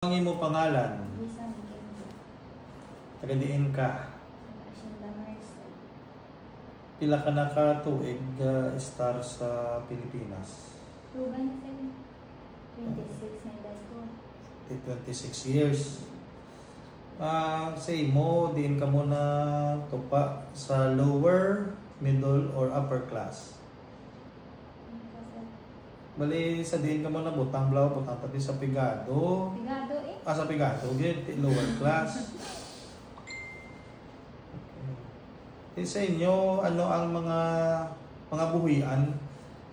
Ang imo pangalan? Lisa Miguel. Taga-diin ka? Hacienda Merced. Pila ka na ka tuig star sa Pilipinas? Ruben, 26 na edad ko. 26 years. Sa imo, diin ka muna tupa sa lower, middle, or upper class? Bali, sa diin ka muna butang blaw, butang tabi sa pigado. Pigado eh. Sa pigado, lower class. Okay. Sa inyo, ano ang mga buhian?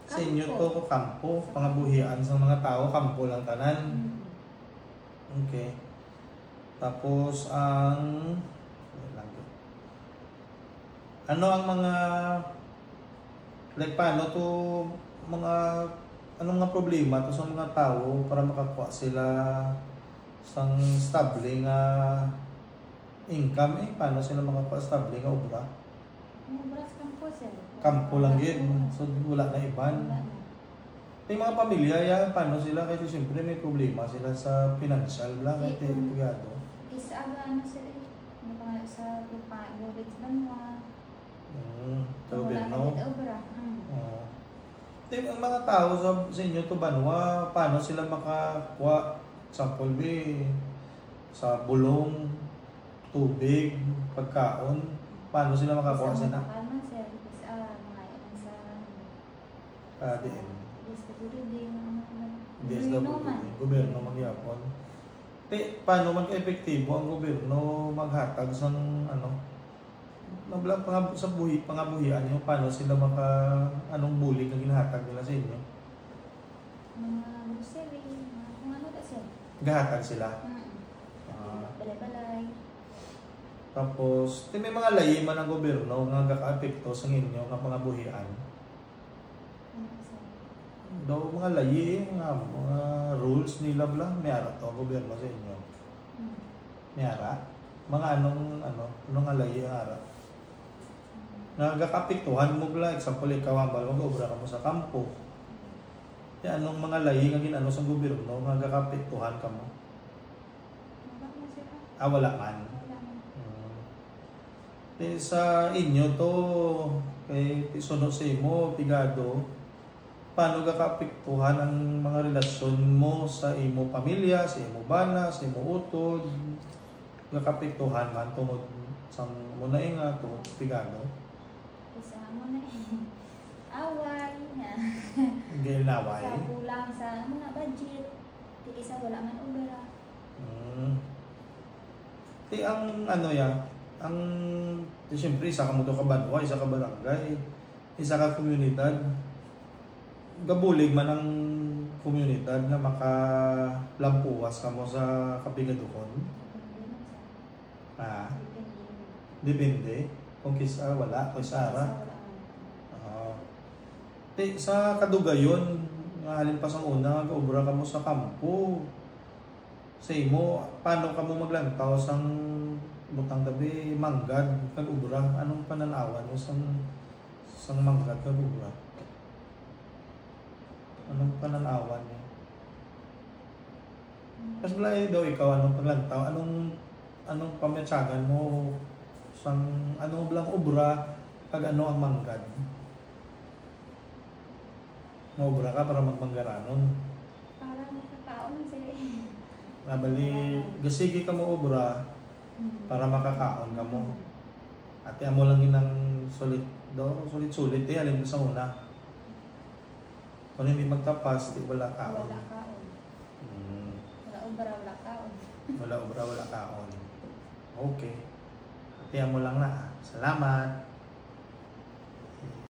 Sa inyo to kampo, mga buhian sa mga tao, kampo lang tanan. Okay. Tapos ano ang mga like paano to anong nga problema to sa mga tao para makakuha sila sang stable nga income paano sila makakuha stable nga obra? Obras kampo sir. Kampo lang yun, so wala na iban. Yung mga pamilya paano sila kasi siyempre may problema sila sa financial lang at pigado. Isa ano sila sa lupa, Lubit Banwa. Sa gobyerno. Obra. Ang mga tao sa inyo to Banwa, paano sila makakuha example sa bulong, tubig, pagkaon, paano sila makakuha sila? Ano sir, isa mga yan sa Diin. DSWD, gobyerno magyapon. Paano man ka-epektibo ang gobyerno maghatag sa sa pangabuhian nyo, paano sila anong bully na ginahatag nila sa inyo? Mga grocery, kung ano kasi. Gahatag sila? Balay-balay. Tapos, may mga layiman ng gobyerno nga gaka-apekto sa inyo nga pangabuhian. Daw mga layi, mga rules nila bla, may ara to ang gobyerno sa inyo. May ara? Mga anong nga layi ang ara? Nagakapiktuhan mo bla, example ikaw ang balong obra ka mo sa kampo. Anong mga layi nga ginano sa gobyerno nga nagakapiktuhan ka mo? Wala man. Sa inyo to, kay sunod sa imo, pigado, paano gakapiktuhan ang mga relasyon mo sa imo pamilya, sa imo bana, sa imo utod, gakapiktuhan man tungod sa muna nga to, pigado? Isa mo na away na. Hindi naway? Sa kulang sa mga budget. Isa wala man obra. Siyempre, isa ka mo to ka Banwa, isa ka barangay, isa ka komunidad. Gabulig man ang komunidad na makalampuwas ka mo sa kapigadukon. Depende. Kung kisa wala, kung isara. Sa kadugayon, halin pa sa una, mag-obra ka mo sa kampo. Sa imo, paano ka mo maglantaw sang butang gabi, manggad, kag-obra? Anong pananawan mo sang manggad, kag-obra? Anong pananawan niya? Kasi wala daw ikaw, anong paglantaw? Anong pametsagan mo? Anong blang obra, kag ano ang manggad? Maobra ka para magmanggaranon. Para makakaon sila Nabali, gasigi ka mo obra para makakaon ka mo. At mo lang ginang sulit-sulit alin sa una. Kung hindi magtapas, di wala kaon. Wala kaon. Wala obra, wala kaon. Wala obra, wala kaon. Okay. At mo lang na. Salamat.